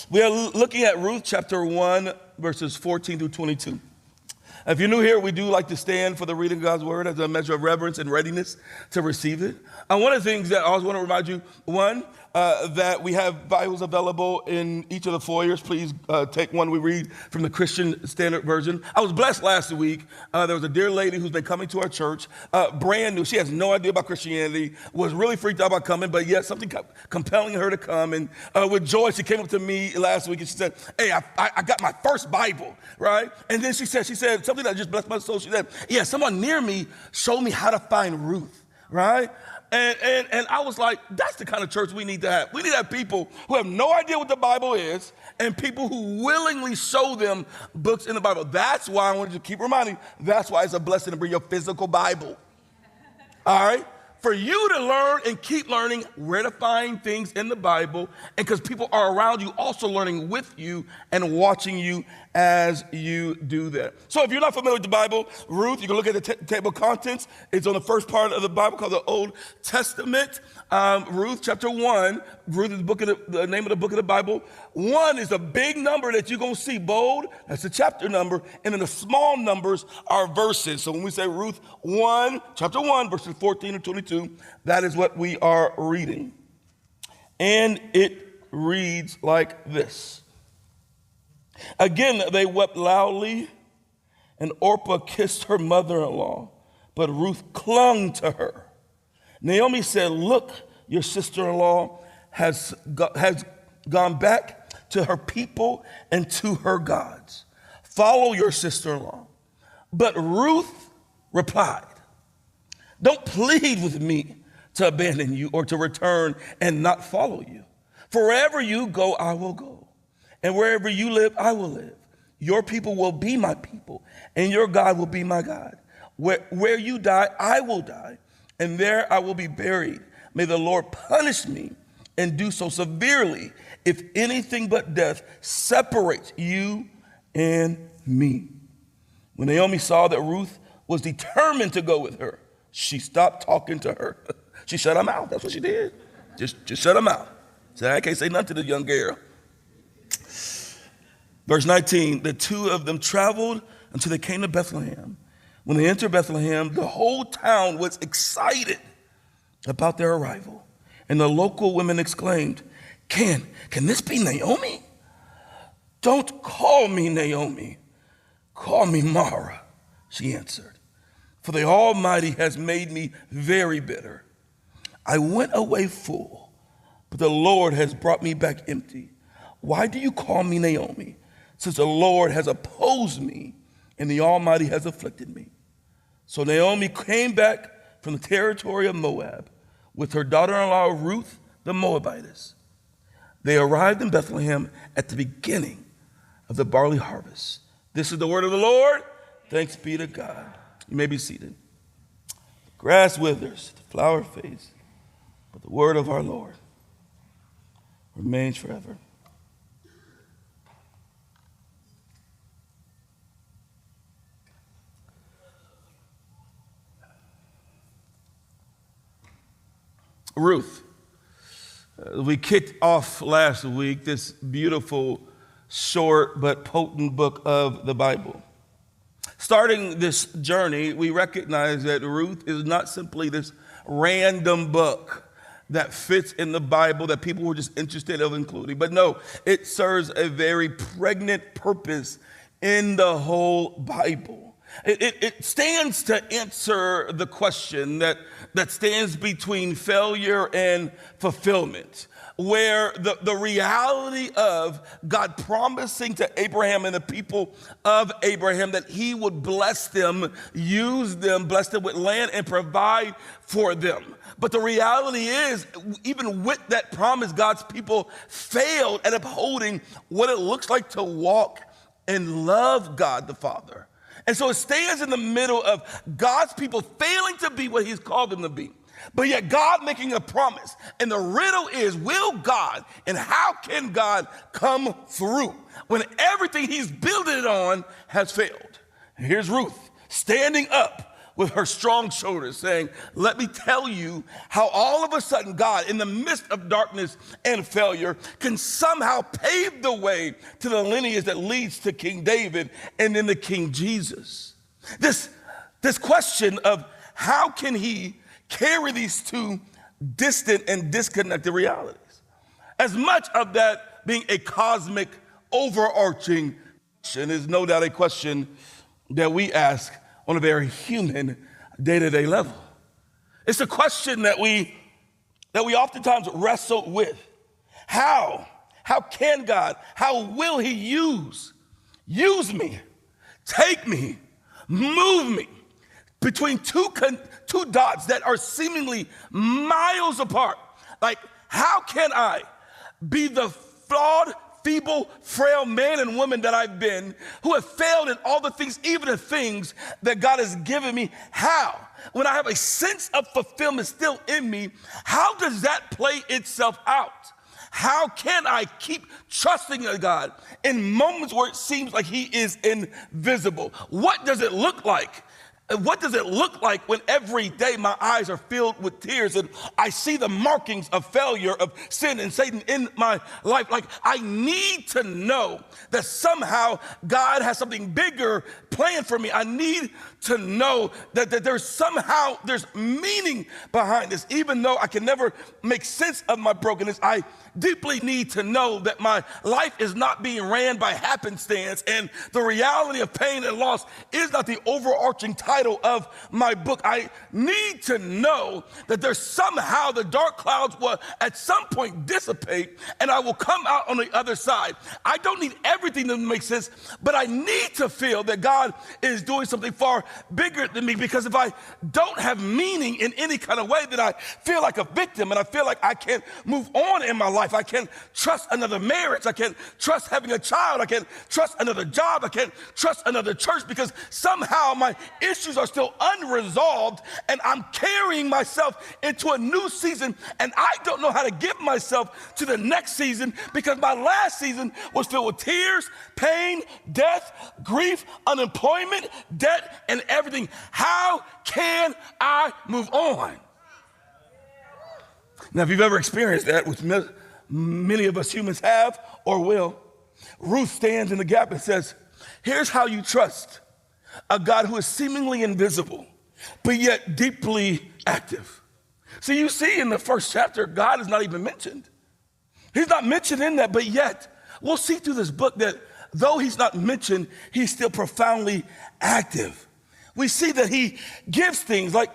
We are looking at Ruth chapter 1, verses 14 through 22. If you're new here, we do like to stand for the reading of God's word as a measure of reverence and readiness to receive it. One of the things that I always want to remind you, that we have Bibles available in each of the foyers. Please take one. We read from the Christian Standard Version. I was blessed last week. There was a dear lady who's been coming to our church, brand new. She has no idea about Christianity, was really freaked out about coming, but yet something compelling her to come. And with joy, she came up to me last week and she said, hey, I got my first Bible, right? And then she said something that just blessed my soul. She said, yeah, someone near me showed me how to find Ruth, right? And I was like, that's the kind of church we need to have. We need to have people who have no idea what the Bible is and people who willingly show them books in the Bible. That's why I wanted to keep reminding, that's why it's a blessing to bring your physical Bible. All right? For you to learn and keep learning where to find things in the Bible, and because people are around you also learning with you and watching you as you do that. So if you're not familiar with the Bible, Ruth, you can look at the table of contents. It's on the first part of the Bible called the Old Testament. Ruth chapter 1, Ruth is the name of the book of the Bible. 1 is a big number that you're going to see bold. That's the chapter number. And then the small numbers are verses. So when we say Ruth 1, chapter 1, verses 14 to 22, that is what we are reading. And it reads like this. Again, they wept loudly, and Orpah kissed her mother-in-law, but Ruth clung to her. Naomi said, look, your sister-in-law has gone back to her people and to her gods. Follow your sister-in-law. But Ruth replied, don't plead with me to abandon you or to return and not follow you. For wherever you go, I will go. And wherever you live, I will live. Your people will be my people, and your God will be my God. Where you die, I will die, and there I will be buried. May the Lord punish me and do so severely if anything but death separates you and me. When Naomi saw that Ruth was determined to go with her, she stopped talking to her. She shut her mouth. That's what she did. Just shut her mouth. Said, I can't say nothing to this young girl. Verse 19, the two of them traveled until they came to Bethlehem. When they entered Bethlehem, the whole town was excited about their arrival. And the local women exclaimed, Can this be Naomi? Don't call me Naomi. Call me Mara, she answered. For the Almighty has made me very bitter. I went away full, but the Lord has brought me back empty. Why do you call me Naomi? Since the Lord has opposed me and the Almighty has afflicted me. So Naomi came back from the territory of Moab with her daughter-in-law Ruth the Moabitess. They arrived in Bethlehem at the beginning of the barley harvest. This is the word of the Lord. Thanks be to God. You may be seated. The grass withers, the flower fades, but the word of our Lord remains forever. Ruth. We kicked off last week this beautiful, short, but potent book of the Bible. Starting this journey, we recognize that Ruth is not simply this random book that fits in the Bible that people were just interested in including. But no, it serves a very pregnant purpose in the whole Bible. It stands to answer the question that stands between failure and fulfillment, where the reality of God promising to Abraham and the people of Abraham that he would bless them, use them, bless them with land and provide for them. But the reality is, even with that promise, God's people failed at upholding what it looks like to walk and love God the Father. And so it stands in the middle of God's people failing to be what he's called them to be, but yet God making a promise. And the riddle is, will God and how can God come through when everything he's building it on has failed? And here's Ruth standing up with her strong shoulders, saying, let me tell you how all of a sudden God, in the midst of darkness and failure, can somehow pave the way to the lineage that leads to King David and then the King Jesus. This question of how can he carry these two distant and disconnected realities? As much of that being a cosmic, overarching question is no doubt a question that we ask on a very human, day-to-day level. It's a question that we oftentimes wrestle with. How can God, how will he use me, take me, move me between two dots that are seemingly miles apart? Like, how can I be the flawed, feeble, frail man and woman that I've been, who have failed in all the things, even the things that God has given me? How? When I have a sense of fulfillment still in me, how does that play itself out? How can I keep trusting in God in moments where it seems like he is invisible? What does it look like? What does it look like when every day my eyes are filled with tears and I see the markings of failure, of sin and Satan in my life? Like, I need to know that somehow God has something bigger planned for me. I need to know that there's meaning behind this. Even though I can never make sense of my brokenness, I deeply need to know that my life is not being ran by happenstance, and the reality of pain and loss is not the overarching title of my book. I need to know that there's somehow the dark clouds will at some point dissipate and I will come out on the other side. I don't need everything to make sense, but I need to feel that God is doing something far bigger than me, because if I don't have meaning in any kind of way, then I feel like a victim and I feel like I can't move on in my life. I can't trust another marriage. I can't trust having a child. I can't trust another job. I can't trust another church, because somehow my issues are still unresolved and I'm carrying myself into a new season, and I don't know how to give myself to the next season, because my last season was filled with tears, pain, death, grief, unemployment, debt, and everything. How can I move on? Now, if you've ever experienced that, which many of us humans have or will, Ruth stands in the gap and says, here's how you trust a God who is seemingly invisible, but yet deeply active. So you see in the first chapter, God is not even mentioned. He's not mentioned in that, but yet we'll see through this book that though he's not mentioned, he's still profoundly active. We see that he gives things like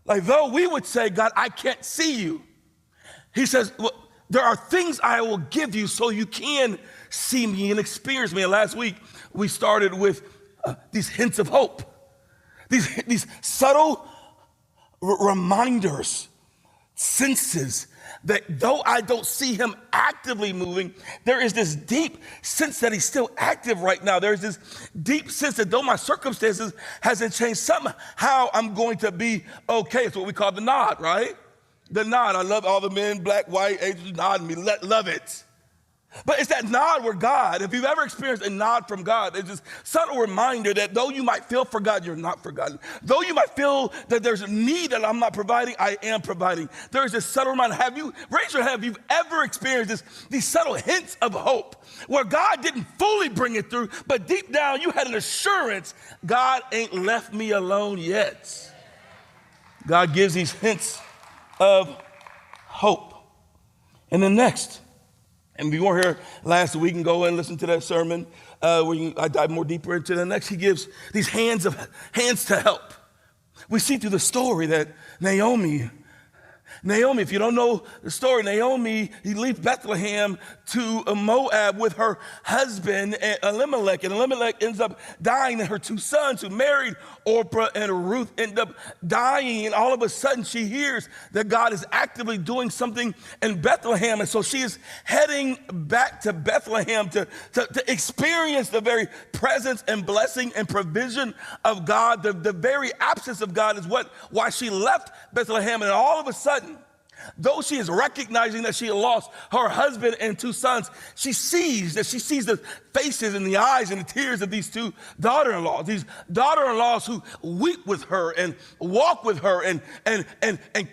though we would say, God, I can't see you. He says, well, there are things I will give you so you can see me and experience me. And last week, we started with these hints of hope, these subtle reminders, senses that though I don't see him actively moving, there is this deep sense that he's still active right now. There's this deep sense that though my circumstances hasn't changed, somehow I'm going to be okay. It's what we call the nod, right? The nod. I love all the men, black, white, Asian, nodding me. Love it. But it's that nod where God, if you've ever experienced a nod from God, it's this subtle reminder that though you might feel forgotten, you're not forgotten. Though you might feel that there's a need that I'm not providing, I am providing. There is this subtle reminder. Raise your hand if you've ever experienced these subtle hints of hope where God didn't fully bring it through, but deep down you had an assurance, God ain't left me alone yet. God gives these hints of hope. And then next, and if you weren't here last week, and go and listen to that sermon where I dive more deeper into the next. He gives these hands to help. We see through the story that Naomi, if you don't know the story, Naomi, he leaves Bethlehem to Moab with her husband, Elimelech. And Elimelech ends up dying, and her two sons who married Orpah and Ruth end up dying. And all of a sudden she hears that God is actively doing something in Bethlehem. And so she is heading back to Bethlehem to experience the very presence and blessing and provision of God. The very absence of God is why she left Bethlehem. And all of a sudden, Though she is recognizing that she had lost her husband and 2 sons, she sees the faces and the eyes and the tears of these 2 daughter-in-laws, these daughter-in-laws who weep with her and walk with her and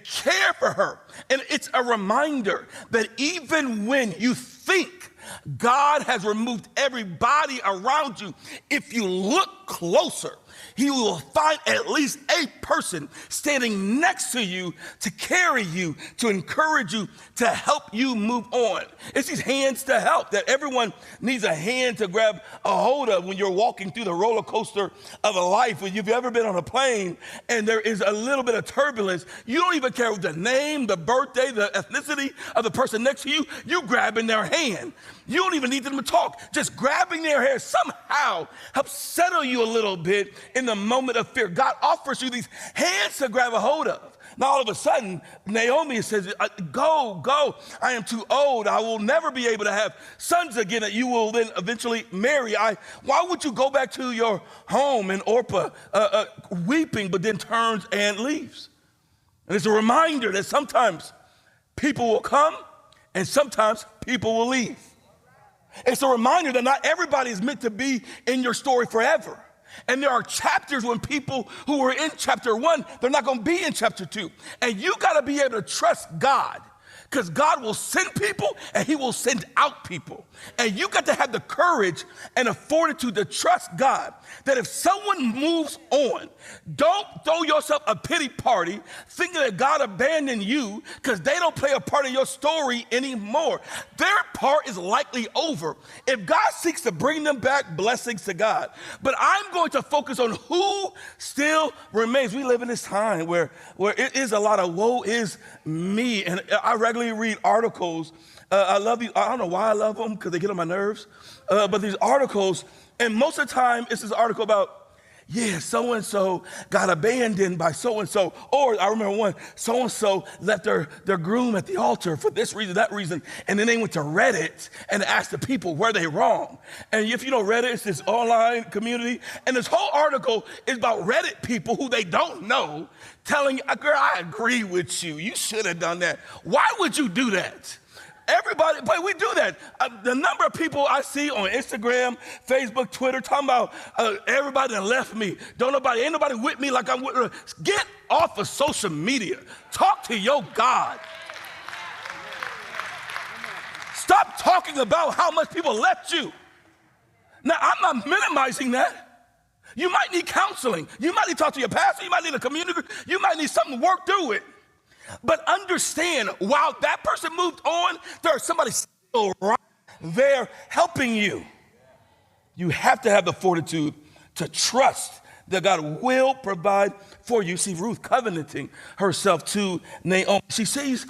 care for her. And it's a reminder that even when you think God has removed everybody around you, if you look closer, he will find at least a person standing next to you to carry you, to encourage you, to help you move on. It's these hands to help that everyone needs a hand to grab a hold of when you're walking through the roller coaster of a life. When you've ever been on a plane and there is a little bit of turbulence, you don't even care the name, the birthday, the ethnicity of the person next to you. You grabbing their hand. You don't even need them to talk. Just grabbing their hair somehow helps settle you a little bit in the moment of fear. God offers you these hands to grab a hold of. Now, all of a sudden, Naomi says, go, I am too old. I will never be able to have sons again that you will then eventually marry. Why would you go back to your home in Orpah weeping, but then turns and leaves? And it's a reminder that sometimes people will come and sometimes people will leave. It's a reminder that not everybody is meant to be in your story forever. And there are chapters when people who were in chapter 1, they're not going to be in chapter 2. And you got to be able to trust God, because God will send people and he will send out people. And you got to have the courage and the fortitude to trust God that if someone moves on, don't throw yourself a pity party thinking that God abandoned you because they don't play a part in your story anymore. Their part is likely over. If God seeks to bring them back, blessings to God. But I'm going to focus on who still remains. We live in this time where it is a lot of woe is me. And I regularly read articles. I love you. I don't know why I love them, because they get on my nerves. But these articles, and most of the time, it's this article about, so-and-so got abandoned by so-and-so. Or I remember one, so-and-so left their groom at the altar for this reason, that reason. And then they went to Reddit and asked the people, were they wrong? And if you know Reddit, it's this online community. And this whole article is about Reddit people who they don't know telling, girl, I agree with you. You should have done that. Why would you do that? Everybody, but we do that. The number of people I see on Instagram, Facebook, Twitter, talking about everybody that left me. Ain't nobody with me like I'm with her. Get off of social media. Talk to your God. Stop talking about how much people left you. Now, I'm not minimizing that. You might need counseling. You might need to talk to your pastor. You might need a community group. You might need something to work through it. But understand, while that person moved on, there's somebody still right there helping you. You have to have the fortitude to trust that God will provide for you. See, Ruth covenanting herself to Naomi. She says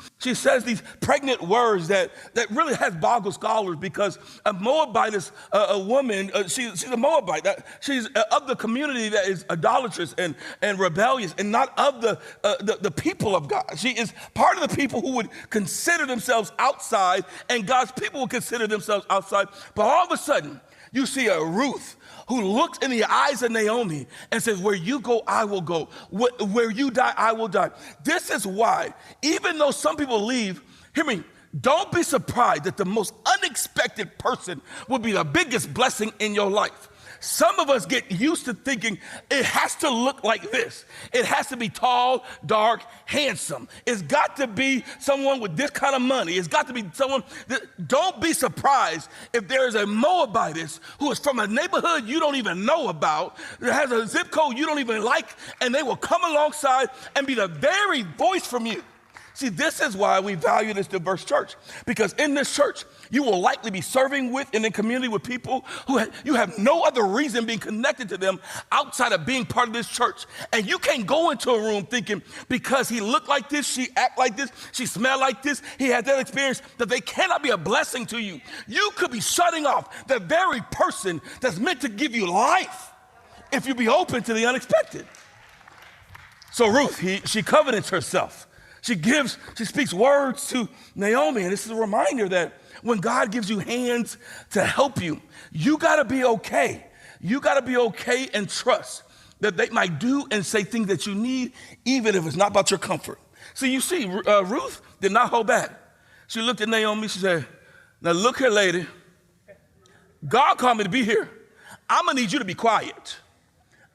these pregnant words that really has boggled scholars, because a Moabite is a woman. She's a Moabite. She's of the community that is idolatrous and rebellious, and not of the people of God. She is part of the people who would consider themselves outside, and God's people would consider themselves outside. But all of a sudden, you see a Ruth who looks in the eyes of Naomi and says, where you go, I will go. Where you die, I will die. This is why, even though some people leave, hear me, don't be surprised that the most unexpected person will be the biggest blessing in your life. Some of us get used to thinking it has to look like this. It has to be tall, dark, handsome. It's got to be someone with this kind of money. It's got to be someone don't be surprised if there is a Moabitess who is from a neighborhood you don't even know about, that has a zip code you don't even like, and they will come alongside and be the very voice from you. See, this is why we value this diverse church, because in this church, you will likely be serving with and in community with people who you have no other reason being connected to them outside of being part of this church. And you can't go into a room thinking because he looked like this, she act like this, she smelled like this, he had that experience, that they cannot be a blessing to you. You could be shutting off the very person that's meant to give you life if you be open to the unexpected. So Ruth, she covenants herself. She speaks words to Naomi, and this is a reminder that when God gives you hands to help you, you got to be okay. You got to be okay and trust that they might do and say things that you need, even if it's not about your comfort. So you see, Ruth did not hold back. She looked at Naomi, she said, now look here, lady. God called me to be here. I'm gonna need you to be quiet.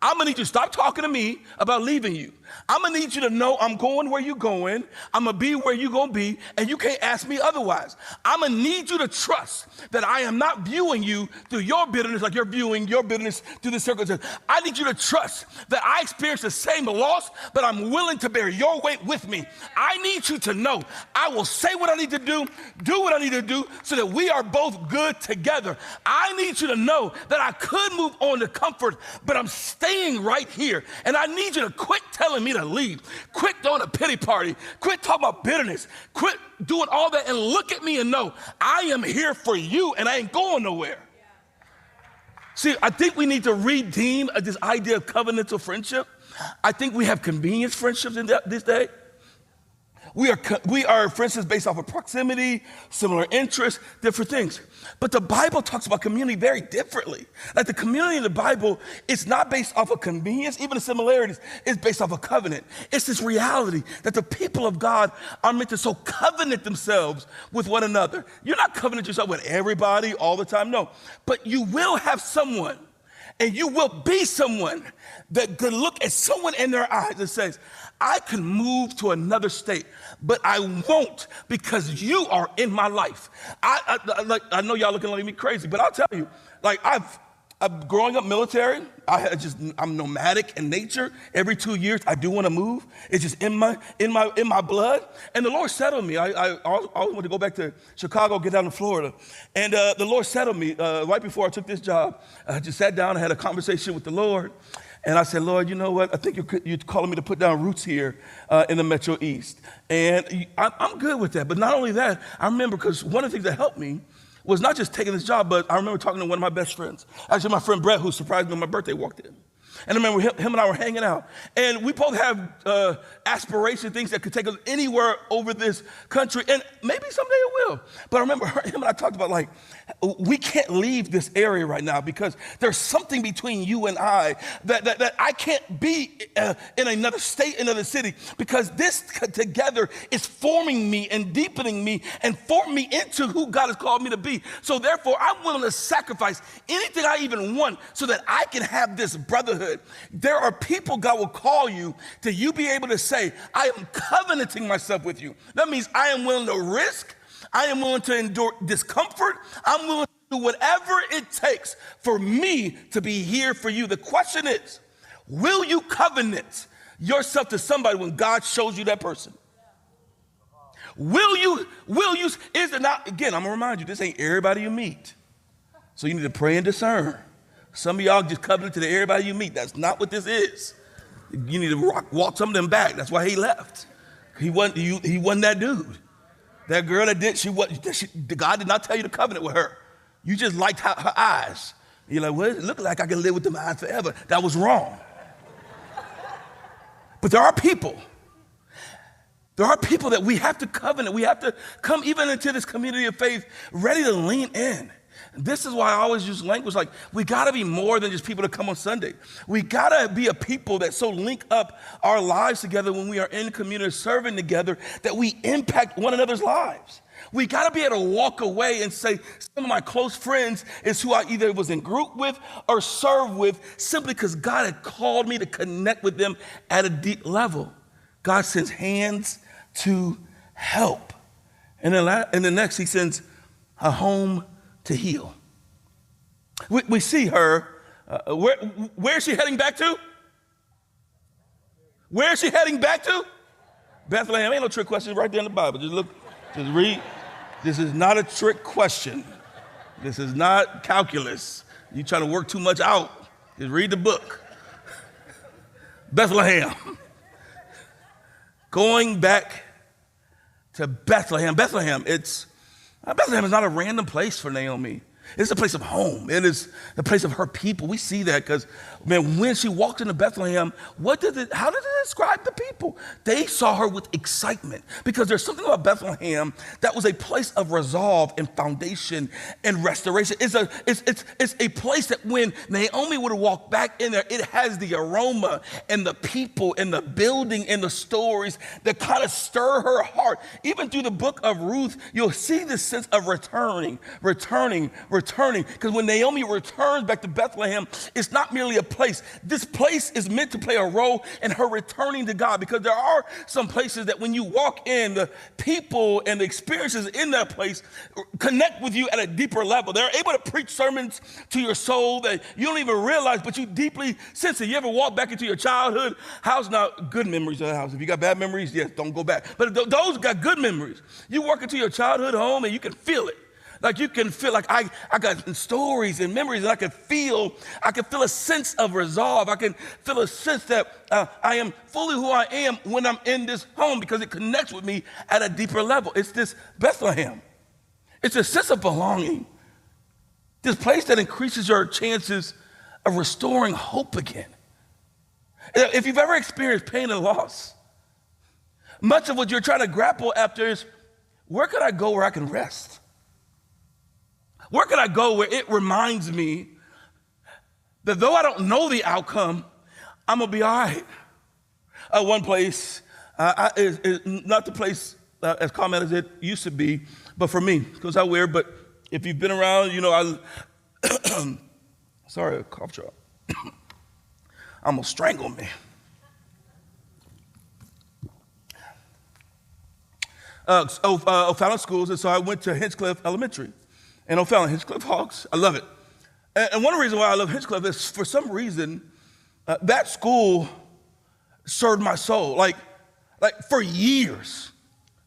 I'm gonna need you to stop talking to me about leaving you. I'm gonna need you to know I'm going where you're going. I'm gonna be where you're gonna be, and you can't ask me otherwise. I'm gonna need you to trust that I am not viewing you through your bitterness like you're viewing your bitterness through the circumstances. I need you to trust that I experienced the same loss, but I'm willing to bear your weight with me. I need you to know I will say what I need to do what I need to do, so that we are both good together. I need you to know that I could move on to comfort, but I'm staying right here. And I need you to quit telling me to leave. Quit throwing a pity party. Quit talking about bitterness. Quit doing all that and look at me and know I am here for you and I ain't going nowhere. See, I think we need to redeem this idea of covenantal friendship. I think we have convenience friendships in this day. We are friendships based off of proximity, similar interests, different things. But the Bible talks about community very differently. Like the community in the Bible, it's not based off of convenience, even the similarities, it's based off of covenant. It's this reality that the people of God are meant to so covenant themselves with one another. You're not covenant yourself with everybody all the time, no. But you will have someone, and you will be someone that could look at someone in their eyes and says, I can move to another state, but I won't because you are in my life. I know y'all looking at me crazy, but I'll tell you, like I'm growing up military. I'm nomadic in nature. Every 2 years, I do want to move. It's just in my blood. And the Lord settled me. I always wanted to go back to Chicago, get down to Florida. And the Lord settled me right before I took this job. I just sat down and had a conversation with the Lord. And I said, Lord, you know what? I think you're calling me to put down roots here in the Metro East. And I'm good with that. But not only that, I remember, because one of the things that helped me was not just taking this job, but I remember talking to one of my best friends. Actually, my friend Brett, who surprised me on my birthday, walked in. And I remember him and I were hanging out. And we both have aspiration, things that could take us anywhere over this country. And maybe someday it will. But I remember him and I talked about, like, we can't leave this area right now because there's something between you and I that I can't be in another state, another city, because this together is forming me and deepening me and forming me into who God has called me to be. So therefore, I'm willing to sacrifice anything I even want so that I can have this brotherhood. There are people God will call you to you be able to say, I am covenanting myself with you. That means I am willing to risk. I am willing to endure discomfort. I'm willing to do whatever it takes for me to be here for you. The question is, will you covenant yourself to somebody when God shows you that person? Will you, is it not, again, I'm gonna remind you, this ain't everybody you meet. So you need to pray and discern. Some of y'all just covenant to everybody you meet. That's not what this is. You need to walk some of them back. That's why he left. He wasn't that dude. That girl that did, God did not tell you to covenant with her. You just liked her eyes. You're like, well, it looked like I can live with them eyes forever. That was wrong. But there are people that we have to covenant. We have to come even into this community of faith ready to lean in. This is why I always use language like, we got to be more than just people that come on Sunday. We got to be a people that so link up our lives together when we are in community serving together that we impact one another's lives. We got to be able to walk away and say, some of my close friends is who I either was in group with or served with simply because God had called me to connect with them at a deep level. God sends hands to help. And then next, he sends a home to heal. We see her. Where is she heading back to? Where is she heading back to? Bethlehem. Ain't no trick question right there in the Bible. Just read. This is not a trick question. This is not calculus. You trying to work too much out. Just read the book. Bethlehem. Going back to Bethlehem. Bethlehem is not a random place for Naomi. It's a place of home. It is the place of her people. We see that because, man, when she walked into Bethlehem, how did it describe the people? They saw her with excitement because there's something about Bethlehem that was a place of resolve and foundation and restoration. It's a place that when Naomi would have walked back in there, it has the aroma and the people and the building and the stories that kind of stir her heart. Even through the book of Ruth, you'll see this sense of returning. Because when Naomi returns back to Bethlehem, it's not merely a place. This place is meant to play a role in her returning to God, because there are some places that when you walk in, the people and the experiences in that place connect with you at a deeper level. They're able to preach sermons to your soul that you don't even realize, but you deeply sense it. You ever walk back into your childhood house? Now, good memories of the house. If you got bad memories, yes, don't go back. But those got good memories. You walk into your childhood home and you can feel it. Like you can feel like I got stories and memories, and I can feel a sense of resolve. I can feel a sense that I am fully who I am when I'm in this home, because it connects with me at a deeper level. It's this Bethlehem. It's a sense of belonging. This place that increases your chances of restoring hope again. If you've ever experienced pain and loss, much of what you're trying to grapple after is, where could I go where I can rest? Where can I go where it reminds me that though I don't know the outcome, I'm going to be all right? One place is not the place as common as it used to be, but for me, because how weird, but if you've been around, you know, sorry, a cough drop. Almost strangled me. O'Fallon schools, and so I went to Hinchcliffe Elementary. And O'Fallon, Hinchcliffe Hawks, I love it. And one reason why I love Hinchcliffe is, for some reason, that school served my soul. Like for years,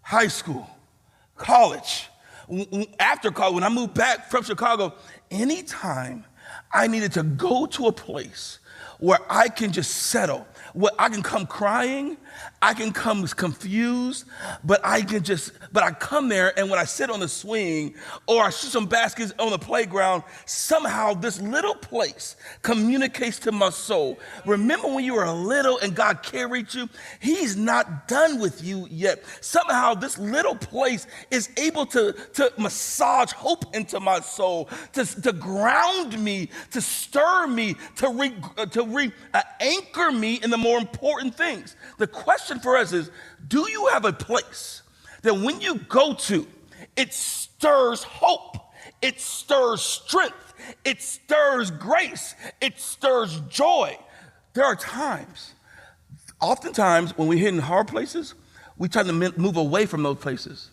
high school, college, after college, when I moved back from Chicago, anytime I needed to go to a place where I can just settle, where I can come crying, I can come confused, but I come there, and when I sit on the swing or I shoot some baskets on the playground, somehow this little place communicates to my soul. Remember when you were little and God carried you? He's not done with you yet. Somehow this little place is able to massage hope into my soul, to ground me, to stir me, to anchor me in the more important things. The question for us is, do you have a place that when you go to, it stirs hope, it stirs strength, it stirs grace, it stirs joy? There are times, oftentimes when we hit in hard places, we try to move away from those places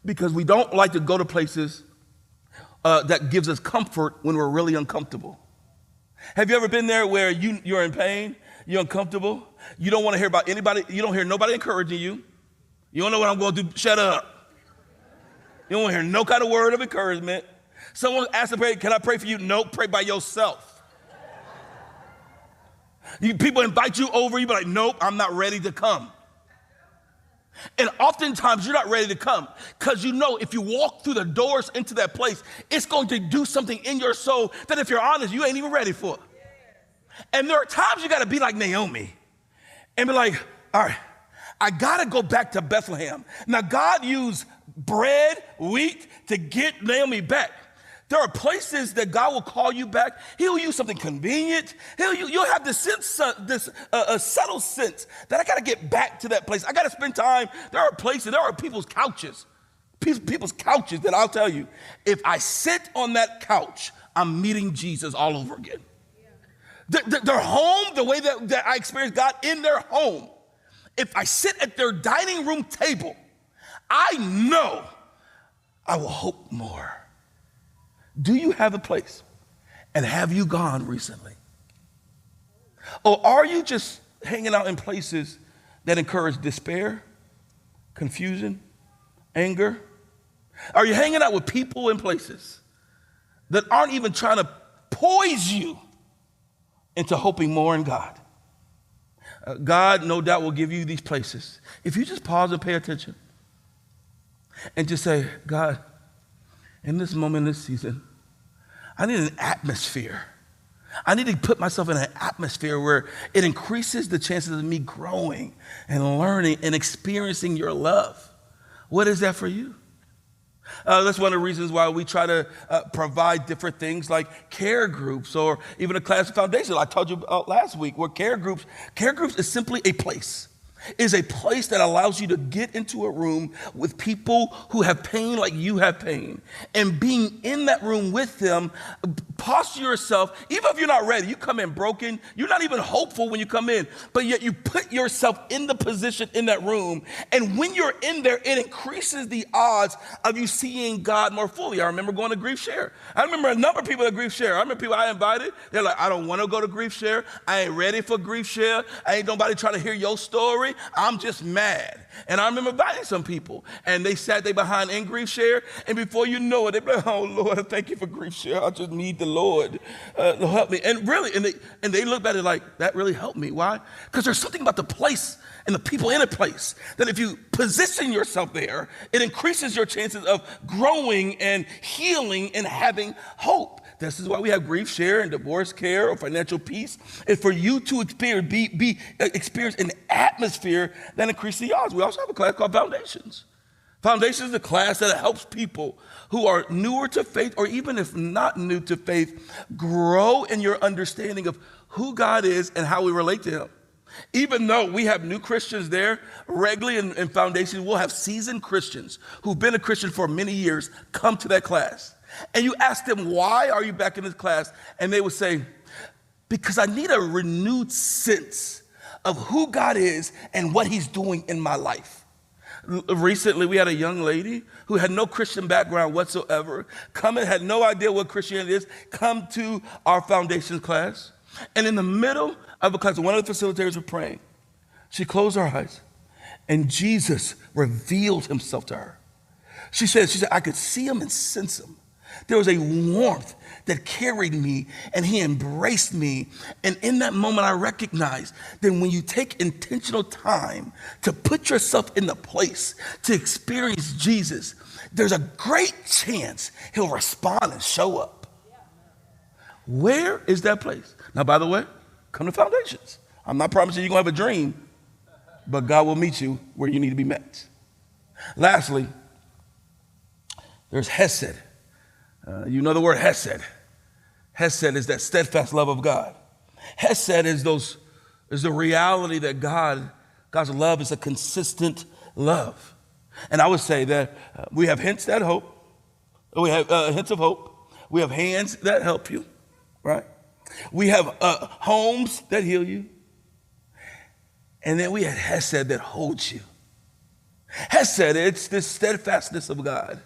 because we don't like to go to places that gives us comfort when we're really uncomfortable. Have you ever been there where you're in pain, you're uncomfortable, you don't want to hear about anybody, you don't hear nobody encouraging you, you don't know what I'm going to do, shut up. You don't want to hear no kind of word of encouragement. Someone asks to pray, can I pray for you? No, pray by yourself. People invite you over, you be like, nope, I'm not ready to come. And oftentimes you're not ready to come because you know if you walk through the doors into that place, it's going to do something in your soul that, if you're honest, you ain't even ready for. And there are times you got to be like Naomi and be like, all right, I got to go back to Bethlehem. Now, God used bread, wheat to get Naomi back. There are places that God will call you back. He'll use something convenient. You'll have this sense, a subtle sense that I got to get back to that place. I got to spend time. There are places, there are people's couches that I'll tell you, if I sit on that couch, I'm meeting Jesus all over again. Their home, the way that I experience God in their home, if I sit at their dining room table, I know I will hope more. Do you have a place? And have you gone recently? Or are you just hanging out in places that encourage despair, confusion, anger? Are you hanging out with people in places that aren't even trying to poise you into hoping more in God? God, no doubt, will give you these places. If you just pause and pay attention and just say, God, in this moment, this season, I need an atmosphere. I need to put myself in an atmosphere where it increases the chances of me growing and learning and experiencing your love. What is that for you? That's one of the reasons why we try to provide different things like care groups or even a class foundation. I told you about last week where care groups is simply a place. Is a place that allows you to get into a room with people who have pain like you have pain. And being in that room with them, posture yourself, even if you're not ready, you come in broken, you're not even hopeful when you come in, but yet you put yourself in the position in that room. And when you're in there, it increases the odds of you seeing God more fully. I remember going to Grief Share. I remember a number of people at Grief Share. I remember people I invited. They're like, I don't want to go to Grief Share. I ain't ready for Grief Share. I ain't nobody trying to hear your story. I'm just mad. And I remember inviting some people, and they sat there behind in Grief Share, and before you know it, they'd be like, oh, Lord, I thank you for Grief Share. I just need the Lord to help me. And really, and they look at it like, that really helped me. Why? Because there's something about the place and the people in a place that if you position yourself there, it increases your chances of growing and healing and having hope. This is why we have Grief Share and divorce care or financial peace. It's for you to experience an atmosphere that increases the odds. We also have a class called Foundations. Foundations is a class that helps people who are newer to faith, or even if not new to faith, grow in your understanding of who God is and how we relate to him. Even though we have new Christians there, regularly in Foundations, we'll have seasoned Christians who've been a Christian for many years come to that class. And you ask them, why are you back in this class? And they would say, because I need a renewed sense of who God is and what he's doing in my life. Recently, we had a young lady who had no Christian background whatsoever, come and had no idea what Christianity is, come to our Foundations class. And in the middle of the class, one of the facilitators were praying. She closed her eyes, and Jesus revealed himself to her. She said, I could see him and sense him. There was a warmth that carried me, and he embraced me. And in that moment, I recognized that when you take intentional time to put yourself in the place to experience Jesus, there's a great chance he'll respond and show up. Where is that place? Now, by the way, come to Foundations. I'm not promising you're going to have a dream, but God will meet you where you need to be met. Lastly, there's Hesed. You know the word Hesed. Hesed is that steadfast love of God. Hesed is the reality that God's love is a consistent love. And I would say that we have hints that hope. We have hints of hope. We have hands that help you, right? We have homes that heal you. And then we have Hesed that holds you. Hesed, it's this steadfastness of God.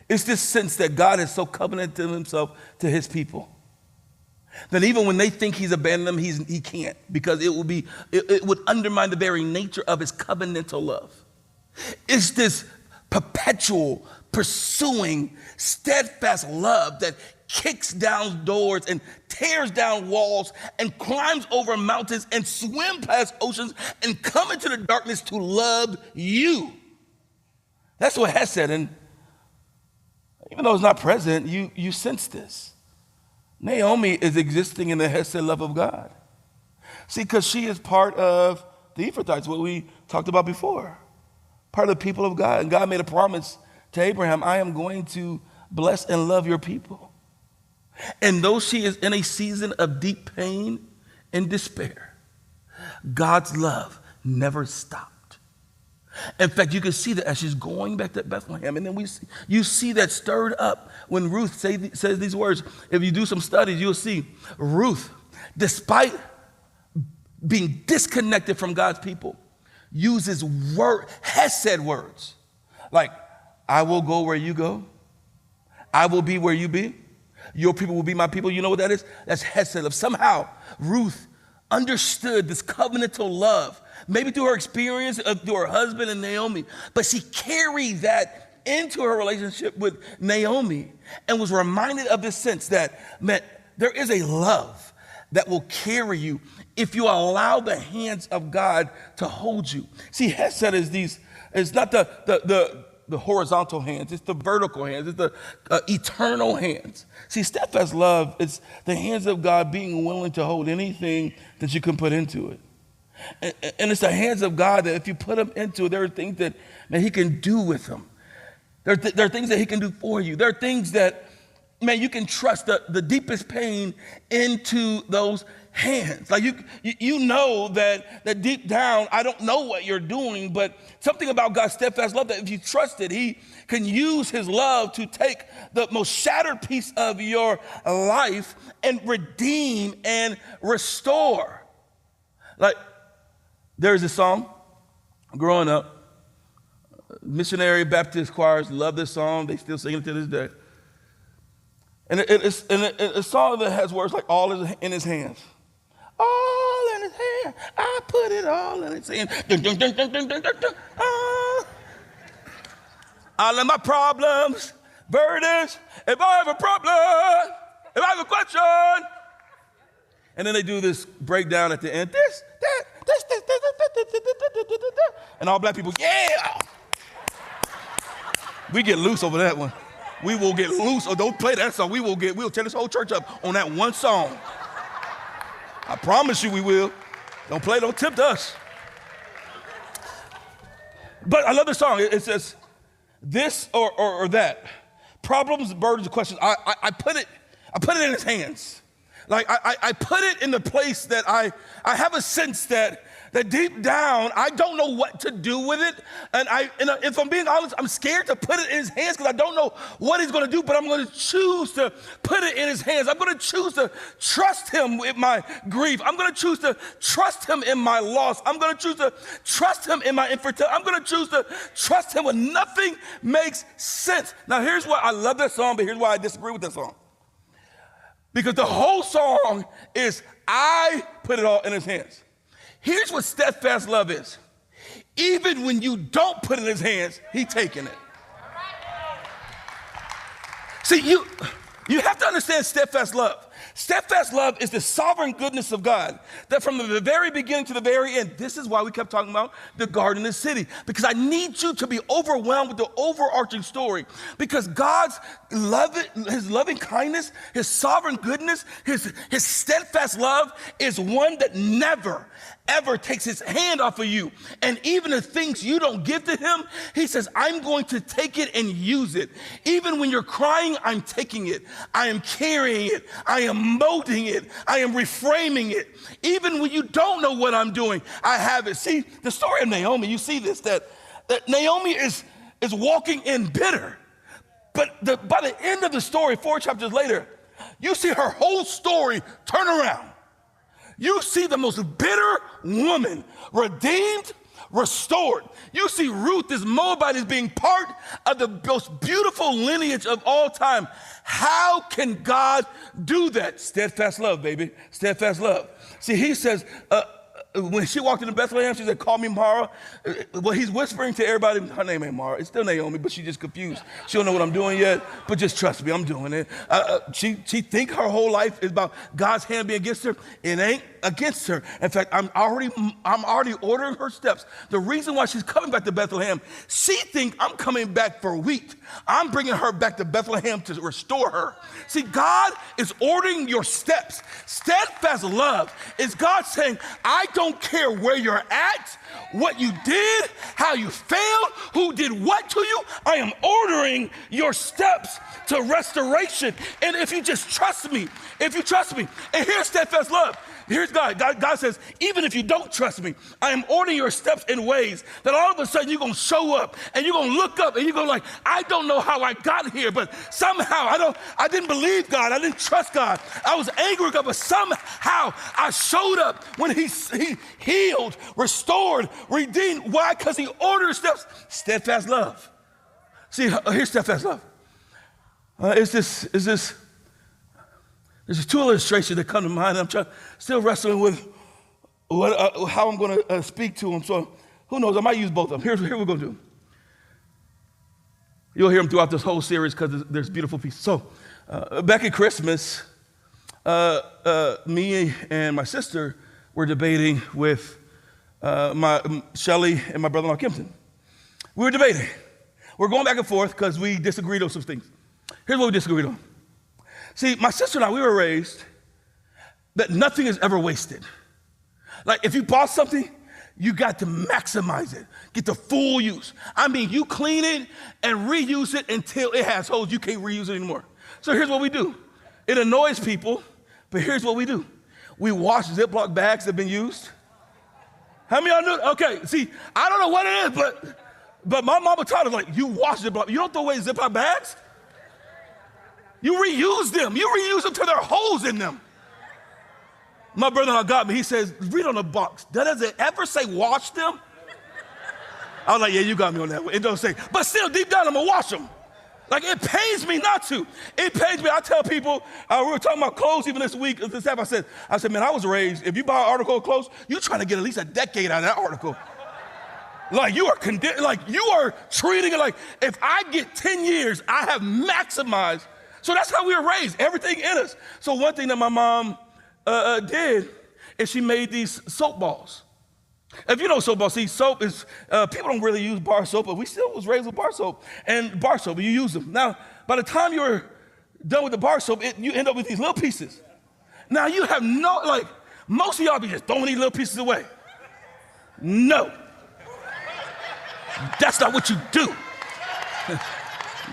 It's this sense that God has so covenanted himself to his people that even when they think he's abandoned them, he can't, because it would undermine the very nature of his covenantal love. It's this perpetual, pursuing, steadfast love that kicks down doors and tears down walls and climbs over mountains and swims past oceans and come into the darkness to love you. That's what Hesed, and even though it's not present, you sense this. Naomi is existing in the Hesed love of God. See, because she is part of the Ephrathites, what we talked about before. Part of the people of God. And God made a promise to Abraham, I am going to bless and love your people. And though she is in a season of deep pain and despair, God's love never stopped. In fact, you can see that as she's going back to Bethlehem, and then you see that stirred up when Ruth says these words. If you do some studies, you'll see Ruth, despite being disconnected from God's people, uses Hesed words, like, I will go where you go. I will be where you be. Your people will be my people. You know what that is? That's Hesed love. Somehow, Ruth understood this covenantal love, maybe through her experience through her husband and Naomi, but she carried that into her relationship with Naomi and was reminded of this sense that, man, there is a love that will carry you if you allow the hands of God to hold you. See, Hesed is not the horizontal hands. It's the vertical hands. It's the eternal hands. See, steadfast love is the hands of God being willing to hold anything that you can put into it. And it's the hands of God that if you put them into it, there are things that he can do with them. There are things that he can do for you. There are things that, man, you can trust the deepest pain into those hands. Like you know that deep down, I don't know what you're doing, but something about God's steadfast love that if you trust it, he can use his love to take the most shattered piece of your life and redeem and restore. Like, there's a song growing up. Missionary Baptist choirs love this song. They still sing it to this day. And it's a song that has words like all is in his hands. All in his hand. I put it all in his hand. Dun, dun, dun, dun, dun, dun, dun, dun. All of my problems, burdens, if I have a problem, if I have a question. And then they do this breakdown at the end. This. And all black people, yeah. We get loose over that one. We will get loose. Or don't play that song. We'll tear this whole church up on that one song. I promise you we will. Don't tempt us. But I love the song. It says, this or that. Problems, burdens, questions. I put it in his hands. Like I put it in the place that I have a sense that deep down, I don't know what to do with it. And if I'm being honest, I'm scared to put it in his hands because I don't know what he's going to do, but I'm going to choose to put it in his hands. I'm going to choose to trust him with my grief. I'm going to choose to trust him in my loss. I'm going to choose to trust him in my infertility. I'm going to choose to trust him when nothing makes sense. Now, here's why I love that song, but here's why I disagree with that song. Because the whole song is, I put it all in his hands. Here's what steadfast love is. Even when you don't put it in his hands, he's taking it. See, you have to understand steadfast love. Steadfast love is the sovereign goodness of God that from the very beginning to the very end, this is why we kept talking about the garden and the city, because I need you to be overwhelmed with the overarching story, because God's love, his loving kindness, his sovereign goodness, his steadfast love is one that never, ever takes his hand off of you. And even the things you don't give to him, he says, I'm going to take it and use it. Even when you're crying, I'm taking it. I am carrying it. I am molding it. I am reframing it. Even when you don't know what I'm doing, I have it. See, the story of Naomi, you see this, that Naomi is walking in bitter. But by the end of the story, 4 chapters later, you see her whole story turn around. You see the most bitter woman redeemed, restored. You see Ruth, this Moabite, is being part of the most beautiful lineage of all time. How can God do that? Steadfast love, baby. Steadfast love. See, he says, when she walked into Bethlehem, she said, call me Mara. Well, he's whispering to everybody, her name ain't Mara. It's still Naomi, but she's just confused. She don't know what I'm doing yet, but just trust me, I'm doing it. She think her whole life is about God's hand being against her. It ain't against her. In fact, I'm already ordering her steps. The reason why she's coming back to Bethlehem, she think I'm coming back for wheat. I'm bringing her back to Bethlehem to restore her. See, God is ordering your steps. Steadfast love is God saying, I don't care where you're at, what you did, how you failed, who did what to you. I am ordering your steps to restoration. And if you just trust me, and here's steadfast love. Here's God. God says, even if you don't trust me, I am ordering your steps in ways that all of a sudden you're going to show up and you're going to look up and you're going to like, I don't know how I got here, but somehow I didn't believe God. I didn't trust God. I was angry with God, but somehow I showed up when he healed, restored, redeemed. Why? Because he ordered steps. Steadfast love. See, here's steadfast love. There's two illustrations that come to mind. I'm still wrestling with how I'm going to speak to them. So who knows? I might use both of them. Here's what we're going to do. You'll hear them throughout this whole series because there's beautiful pieces. So back at Christmas, me and my sister were debating with Shelly and my brother-in-law Kimpton. We were debating. We're going back and forth because we disagreed on some things. Here's what we disagreed on. See, my sister and I, we were raised that nothing is ever wasted. Like if you bought something, you got to maximize it, get the full use. I mean, you clean it and reuse it until it has holes. You can't reuse it anymore. So here's what we do. It annoys people, but here's what we do. We wash Ziploc bags that have been used. How many of y'all knew? Okay, see, I don't know what it is, but my mama taught us, like, you wash Ziploc. You don't throw away Ziploc bags. You reuse them. You reuse them till there are holes in them. My brother-in-law got me. He says, read on the box. Does it ever say wash them? I was like, yeah, you got me on that one. It don't say. But still, deep down, I'm going to wash them. Like, it pains me not to. It pains me. I tell people, we were talking about clothes even this week. I said, man, I was raised, if you buy an article of clothes, you're trying to get at least a decade out of that article. Like, you are treating it like, if I get 10 years, I have maximized. So that's how we were raised, everything in us. So one thing that my mom did is she made these soap balls. If you know soap balls, see, soap is, people don't really use bar soap, but we still was raised with bar soap. And bar soap, you use them. Now, by the time you're done with the bar soap, you end up with these little pieces. Now, you have most of y'all be just throwing these little pieces away. No. That's not what you do.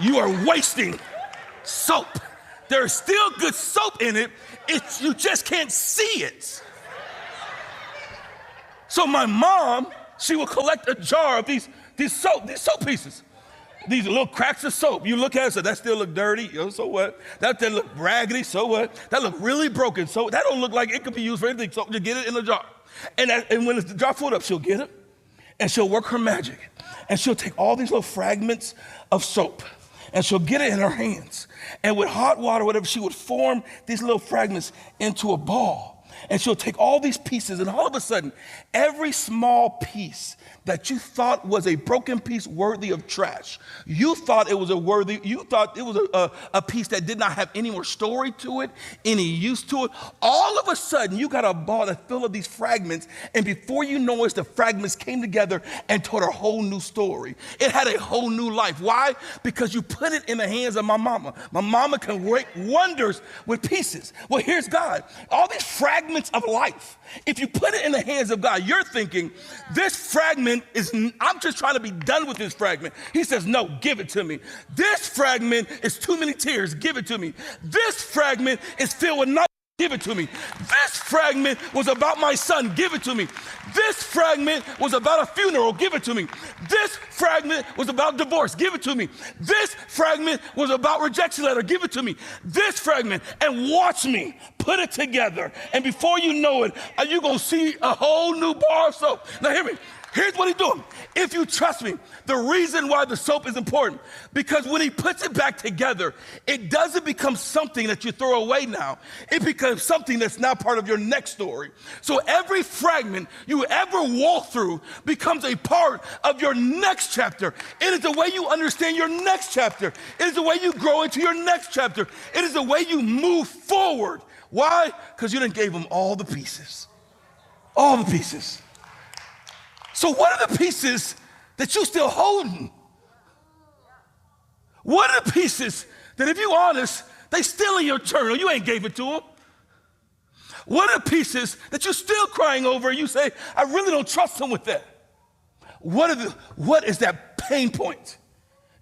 You are wasting soap. There's still good soap in it. You just can't see it. So my mom, she would collect a jar of these soap pieces. These little cracks of soap. You look at it, so that still look dirty, so what? That look raggedy, so what? That look really broken, so that don't look like it could be used for anything, so you get it in the jar. And when the jar filled up, she'll get it, and she'll work her magic. And she'll take all these little fragments of soap, and she'll get it in her hands. And with hot water, whatever, she would form these little fragments into a ball. And she'll take all these pieces, and all of a sudden, every small piece that you thought was a broken piece worthy of trash, you thought it was a piece that did not have any more story to it, any use to it. All of a sudden, you got a ball that's full of these fragments, and before you know it, the fragments came together and told a whole new story. It had a whole new life. Why? Because you put it in the hands of my mama. My mama can work wonders with pieces. Well, here's God. All these fragments of life, if you put it in the hands of God, you're thinking, this fragment I'm just trying to be done with this fragment. He says, no, give it to me. This fragment is too many tears. Give it to me. This fragment is filled with night. Give it to me. This fragment was about my son. Give it to me. This fragment was about a funeral. Give it to me. This fragment was about divorce. Give it to me. This fragment was about rejection letter. Give it to me. This fragment, and watch me put it together. And before you know it, you're going to see a whole new bar of soap. Now hear me. Here's what he's doing. If you trust me, the reason why the soap is important, because when he puts it back together, it doesn't become something that you throw away now. It becomes something that's now part of your next story. So every fragment you ever walk through becomes a part of your next chapter. It is the way you understand your next chapter. It is the way you grow into your next chapter. It is the way you move forward. Why? Because you done gave him all the pieces. All the pieces. So what are the pieces that you still holding? What are the pieces that, if you're honest, they still in your journal? You ain't gave it to them. What are the pieces that you're still crying over? You say, I really don't trust them with that. What is that pain point?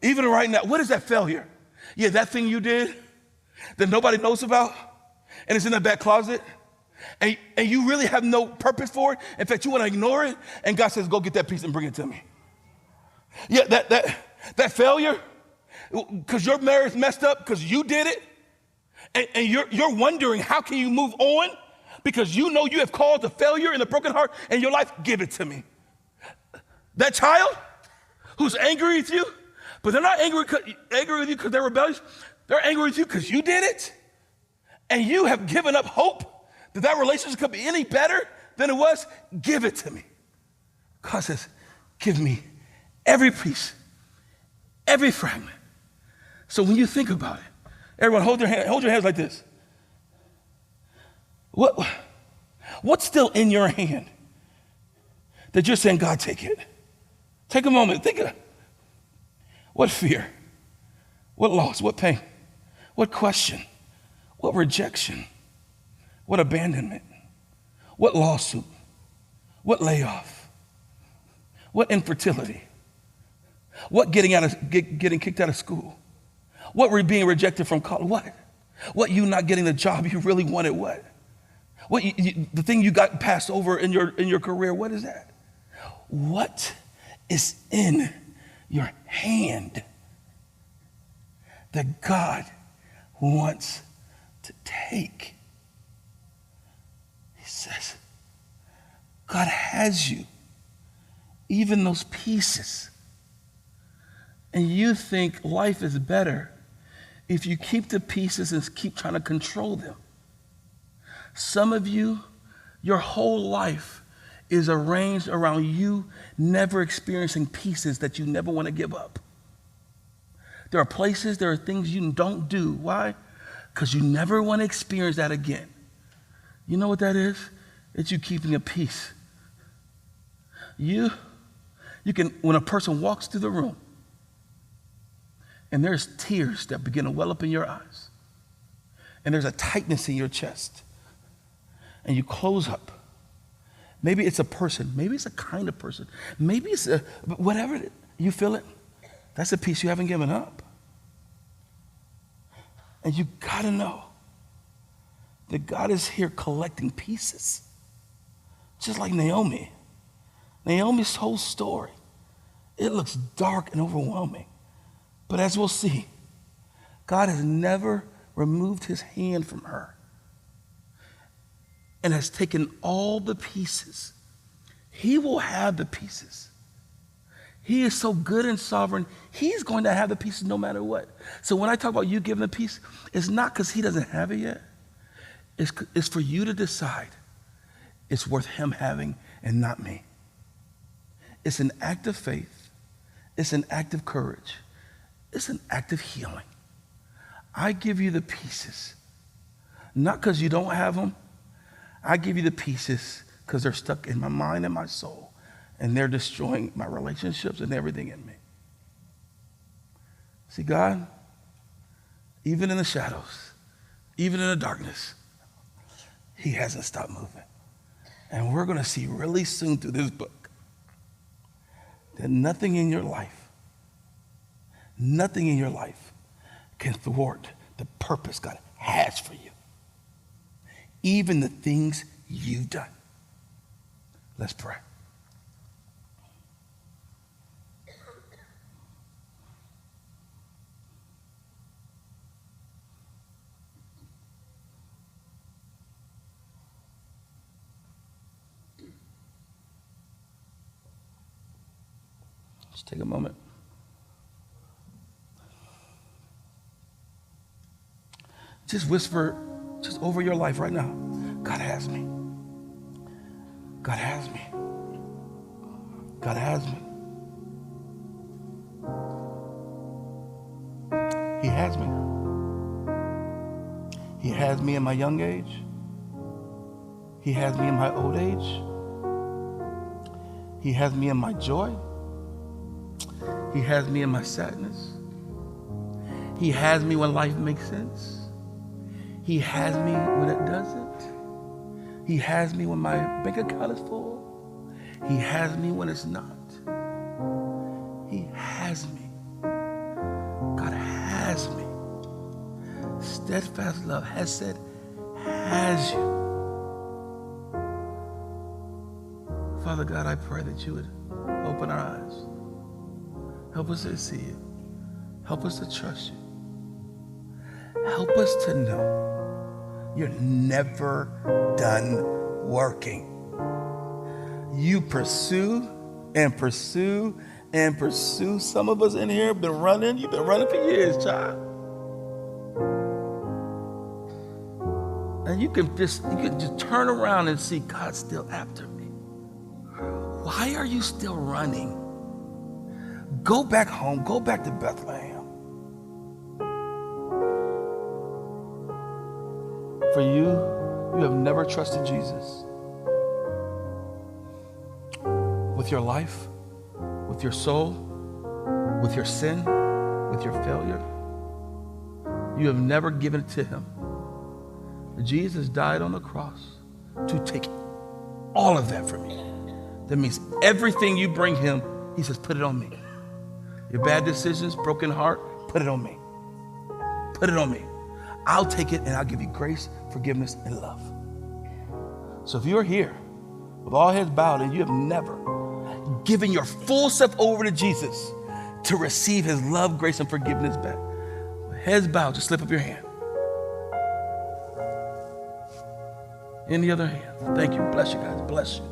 Even right now, what is that failure? Yeah, that thing you did that nobody knows about, and it's in that back closet. And you really have no purpose for it. In fact, you want to ignore it. And God says, go get that piece and bring it to me. Yeah, that failure, because your marriage messed up because you did it. And you're wondering, how can you move on? Because you know you have caused a failure and a broken heart in your life. Give it to me. That child who's angry with you, but they're not angry with you because they're rebellious. They're angry with you because you did it. And you have given up hope that relationship could be any better than it was. Give it to me. God says, give me every piece, every fragment. So when you think about it, everyone hold your hands like this. What's still in your hand that you're saying, God, take it? Take a moment, think of it. What fear? What loss? What pain? What question? What rejection? What abandonment? What lawsuit? What layoff? What infertility? What getting kicked out of school? What being rejected from college? What you not getting the job you really wanted? What the thing you got passed over in your career? What is that? What is in your hand that God wants to take? He says, God has you, even those pieces. And you think life is better if you keep the pieces and keep trying to control them. Some of you, your whole life is arranged around you never experiencing pieces that you never want to give up. There are places, there are things you don't do. Why? Because you never want to experience that again. You know what that is? It's you keeping a peace. You can, when a person walks through the room and there's tears that begin to well up in your eyes and there's a tightness in your chest and you close up. Maybe it's a person. Maybe it's a kind of person. Maybe it's whatever you feel it. That's a piece you haven't given up. And you got to know that God is here collecting pieces. Just like Naomi. Naomi's whole story, it looks dark and overwhelming. But as we'll see, God has never removed his hand from her and has taken all the pieces. He will have the pieces. He is so good and sovereign, he's going to have the pieces no matter what. So when I talk about you giving the piece, it's not because he doesn't have it yet. It's for you to decide it's worth him having and not me. It's an act of faith. It's an act of courage. It's an act of healing. I give you the pieces, not because you don't have them. I give you the pieces because they're stuck in my mind and my soul, and they're destroying my relationships and everything in me. See, God, even in the shadows, even in the darkness, he hasn't stopped moving. And we're going to see really soon through this book that nothing in your life can thwart the purpose God has for you. Even the things you've done. Let's pray. Just take a moment. Just whisper, just over your life right now. God has me. God has me. God has me. He has me. He has me in my young age. He has me in my old age. He has me in my joy. He has me in my sadness. He has me when life makes sense. He has me when it doesn't. He has me when my bank account is full. He has me when it's not. He has me. God has me. Steadfast love has said, has you. Father God, I pray that you would open our eyes. Help us to see you. Help us to trust you. Help us to know you're never done working. You pursue and pursue and pursue. Some of us in here have been running. You've been running for years, child. And you can just turn around and see God's still after me. Why are you still running? Go back home. Go back to Bethlehem. For you have never trusted Jesus with your life, with your soul, with your sin, with your failure. You have never given it to him. Jesus died on the cross to take all of that from you. That means everything you bring him, he says, put it on me. Your bad decisions, broken heart, put it on me. Put it on me. I'll take it and I'll give you grace, forgiveness, and love. So if you're here with all heads bowed and you have never given your full self over to Jesus to receive his love, grace, and forgiveness back, heads bowed, just slip up your hand. Any other hand? Thank you. Bless you guys. Bless you.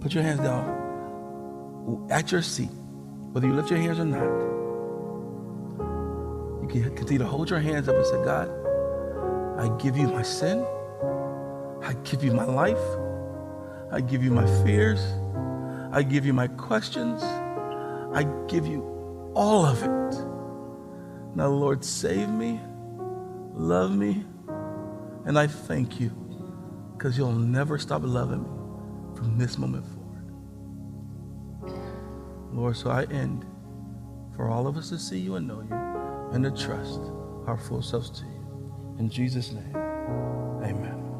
Put your hands down at your seat, whether you lift your hands or not. You can continue to hold your hands up and say, God, I give you my sin. I give you my life. I give you my fears. I give you my questions. I give you all of it. Now, Lord, save me, love me, and I thank you because you'll never stop loving me from this moment forward. Lord, so I end for all of us to see you and know you and to trust our full selves to you. In Jesus' name, amen.